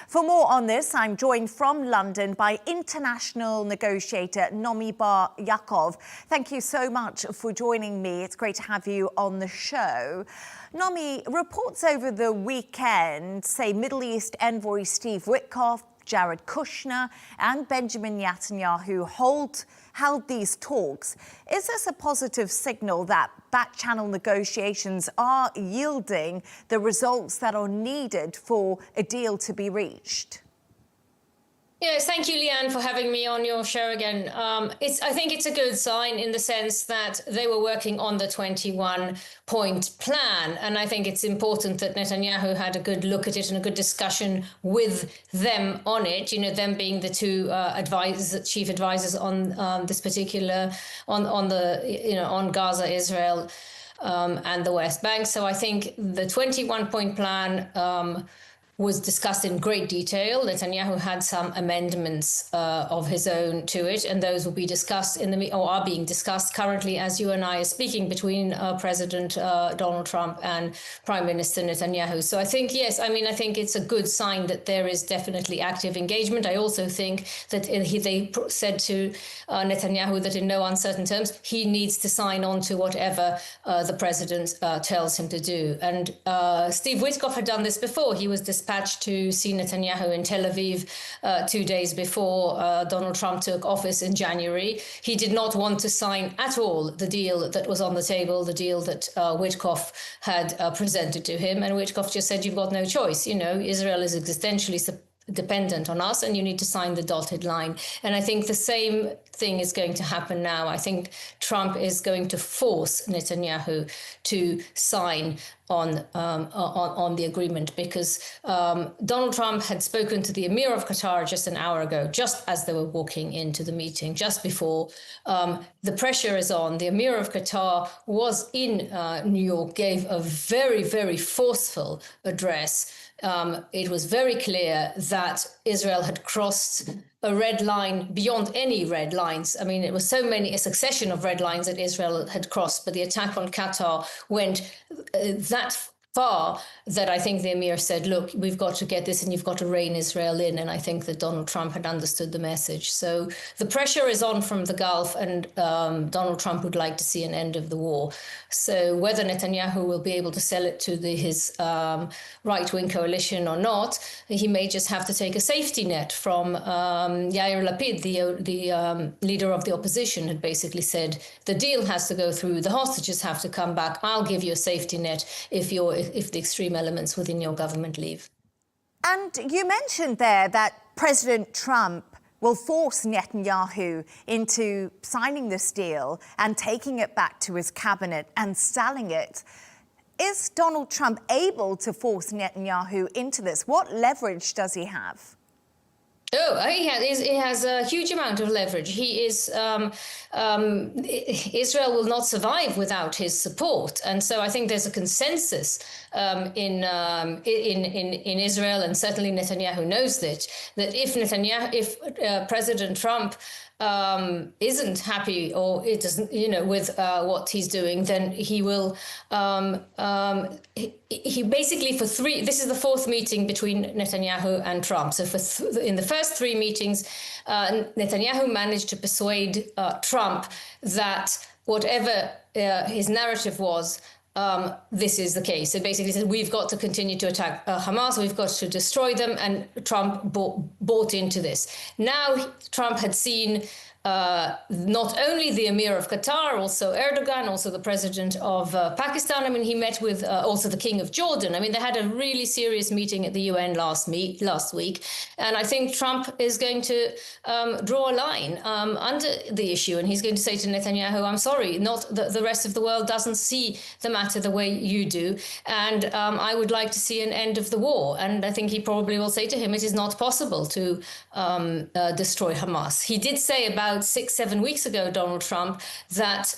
For more on this, I'm joined from London by international negotiator Nomi Yaacov. Thank you so much for joining me. It's great to have you on the show. Nomi, reports over the weekend say Middle East envoy Steve Witkoff, Jared Kushner and Benjamin Netanyahu held these talks. Is this a positive signal that back-channel negotiations are yielding the results that are needed for a deal to be reached? Yes, thank you, Leigh-Ann, for having me on your show again. I think it's a good sign in the sense that they were working on the 21-point plan. And I think it's important that Netanyahu had a good look at it and a good discussion with them on it, you know, them being the two chief advisors on this particular, on Gaza, Israel, and the West Bank. So I think the 21-point plan was discussed in great detail. Netanyahu had some amendments of his own to it, and those will be discussed or are being discussed currently as you and I are speaking between President Donald Trump and Prime Minister Netanyahu. So I think, yes, I think it's a good sign that there is definitely active engagement. I also think that they said to Netanyahu that in no uncertain terms, he needs to sign on to whatever the president tells him to do. And Steve Witkoff had done this before. He was dispatched to see Netanyahu in Tel Aviv 2 days before Donald Trump took office in January. He did not want to sign at all the deal that was on the table, the deal that Witkoff had presented to him. And Witkoff just said, you've got no choice. You know, Israel is existentially dependent on us and you need to sign the dotted line. And I think the same thing is going to happen now. I think Trump is going to force Netanyahu to sign on the agreement because Donald Trump had spoken to the Emir of Qatar just an hour ago, just as they were walking into the meeting, just before. The pressure is on. The Emir of Qatar was in New York, gave a very, very forceful address. It was very clear that Israel had crossed a red line beyond any red lines. I mean, it was a succession of red lines that Israel had crossed, but the attack on Qatar went that far that I think the Emir said, look, we've got to get this and you've got to rein Israel in. And I think that Donald Trump had understood the message. So the pressure is on from the Gulf and Donald Trump would like to see an end of the war. So whether Netanyahu will be able to sell it to his right-wing coalition or not, he may just have to take a safety net from Yair Lapid, the leader of the opposition, had basically said, the deal has to go through, the hostages have to come back, I'll give you a safety net if the extreme elements within your government leave. And you mentioned there that President Trump will force Netanyahu into signing this deal and taking it back to his cabinet and selling it. Is Donald Trump able to force Netanyahu into this? What leverage does he have? Oh, he has a huge amount of leverage. Israel will not survive without his support, and so I think there's a consensus in Israel, and certainly Netanyahu knows that if President Trump isn't happy or it doesn't, with what he's doing, then he will. He basically this is the fourth meeting between Netanyahu and Trump. So in the first three meetings, Netanyahu managed to persuade Trump that whatever his narrative was, this is the case. So basically said, we've got to continue to attack Hamas, we've got to destroy them, and Trump bought into this. Now Trump had seen not only the Emir of Qatar, also Erdogan, also the president of Pakistan. I mean, he met with also the King of Jordan. I mean, they had a really serious meeting at the UN last week. And I think Trump is going to draw a line under the issue. And he's going to say to Netanyahu, I'm sorry, not the rest of the world doesn't see the matter the way you do. And I would like to see an end of the war. And I think he probably will say to him, it is not possible to destroy Hamas. He did say about about 6-7 weeks ago, Donald Trump, that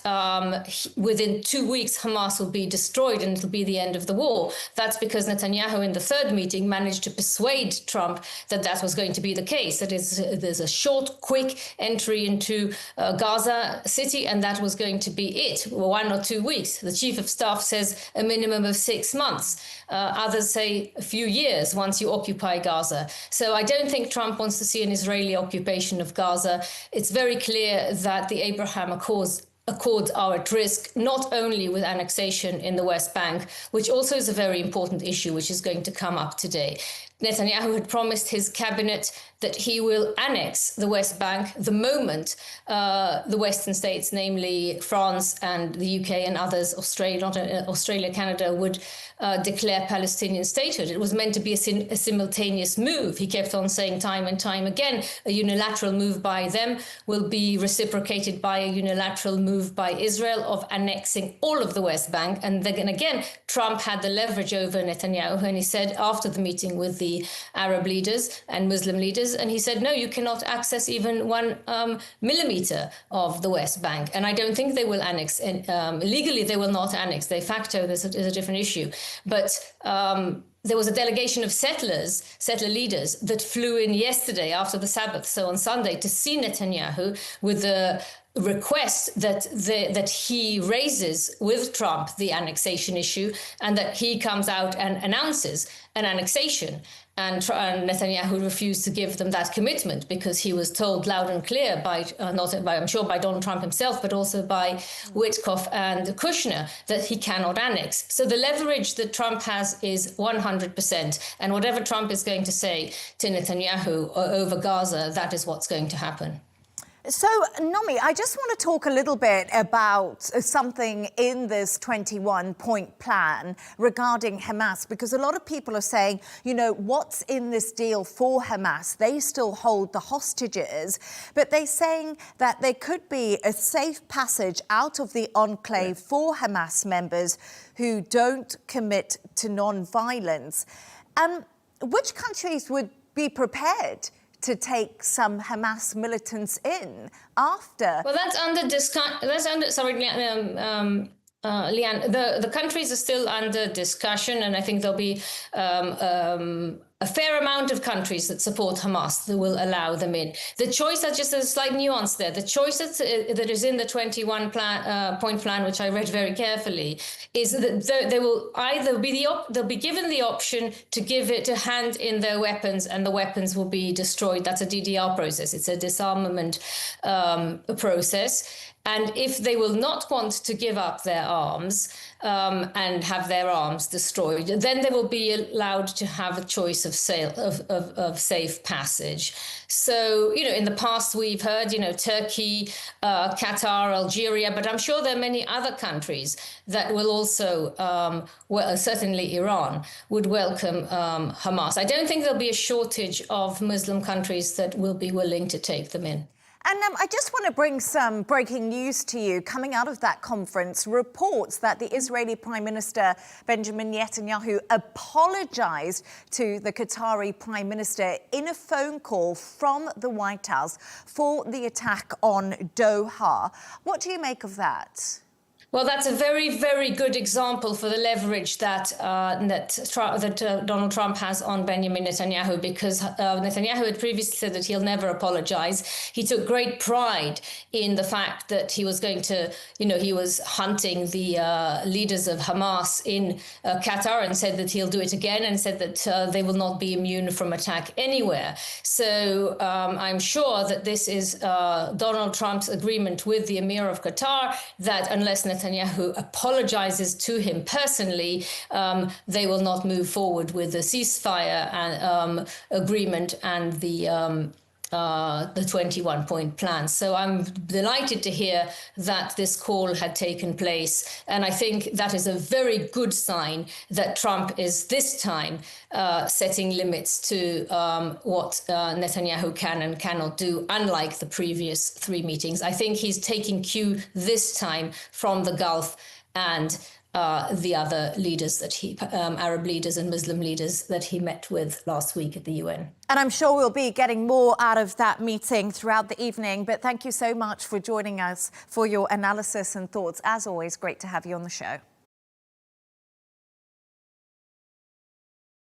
within 2 weeks, Hamas will be destroyed and it'll be the end of the war. That's because Netanyahu in the third meeting managed to persuade Trump that that was going to be the case. That is, there's a short, quick entry into Gaza city, and that was going to be it, 1 or 2 weeks. The chief of staff says a minimum of 6 months. Others say a few years once you occupy Gaza. So I don't think Trump wants to see an Israeli occupation of Gaza. It's very clear that the Abraham Accords are at risk, not only with annexation in the West Bank, which also is a very important issue, which is going to come up today. Netanyahu had promised his cabinet that he will annex the West Bank the moment the Western states, namely France and the UK and others, Australia, Canada, would declare Palestinian statehood. It was meant to be a simultaneous move. He kept on saying time and time again, a unilateral move by them will be reciprocated by a unilateral move by Israel of annexing all of the West Bank. And then again, Trump had the leverage over Netanyahu, and he said after the meeting with the Arab leaders and Muslim leaders, and he said, no, you cannot access even 1 millimeter of the West Bank. And I don't think they will annex. Legally, they will not annex. De facto, there's a different issue. But there was a delegation of settler leaders that flew in yesterday after the Sabbath, so on Sunday, to see Netanyahu with the request that he raises with Trump the annexation issue, and that he comes out and announces an annexation. And Netanyahu refused to give them that commitment because he was told loud and clear I'm sure by Donald Trump himself, but also by Witkoff and Kushner, that he cannot annex. So the leverage that Trump has is 100%. And whatever Trump is going to say to Netanyahu over Gaza, that is what's going to happen. So, Nomi, I just want to talk a little bit about something in this 21-point plan regarding Hamas, because a lot of people are saying, you know, what's in this deal for Hamas? They still hold the hostages, but they're saying that there could be a safe passage out of the enclave for Hamas members who don't commit to non-violence. Which countries would be prepared to take some Hamas militants in after? Well, that's under discussion. Sorry, Leigh-Ann. The countries are still under discussion, and I think there'll be a fair amount of countries that support Hamas that will allow them in. The choice, that's just a slight nuance there. The choice that is in the 21-point plan, which I read very carefully, is that they will either they'll be given the option to hand in their weapons, and the weapons will be destroyed. That's a DDR process. It's a disarmament process. And if they will not want to give up their arms and have their arms destroyed, then they will be allowed to have a choice of safe passage. So, you know, in the past we've heard, you know, Turkey, Qatar, Algeria, but I'm sure there are many other countries that will also, certainly Iran, would welcome Hamas. I don't think there'll be a shortage of Muslim countries that will be willing to take them in. And I just want to bring some breaking news to you. Coming out of that conference, reports that the Israeli Prime Minister Benjamin Netanyahu apologized to the Qatari Prime Minister in a phone call from the White House for the attack on Doha. What do you make of that? Well, that's a very, very good example for the leverage that Donald Trump has on Benjamin Netanyahu, because Netanyahu had previously said that he'll never apologize. He took great pride in the fact that he was going to, you know, he was hunting the leaders of Hamas in Qatar, and said that he'll do it again, and said that they will not be immune from attack anywhere. So I'm sure that this is Donald Trump's agreement with the Emir of Qatar, that unless Netanyahu apologizes to him personally, they will not move forward with the ceasefire and agreement and the 21-point plan. So I'm delighted to hear that this call had taken place. And I think that is a very good sign that Trump is this time setting limits to what Netanyahu can and cannot do, unlike the previous 3 meetings. I think he's taking cue this time from the Gulf and the other leaders that Arab leaders and Muslim leaders that he met with last week at the UN. And I'm sure we'll be getting more out of that meeting throughout the evening. But thank you so much for joining us for your analysis and thoughts. As always, great to have you on the show.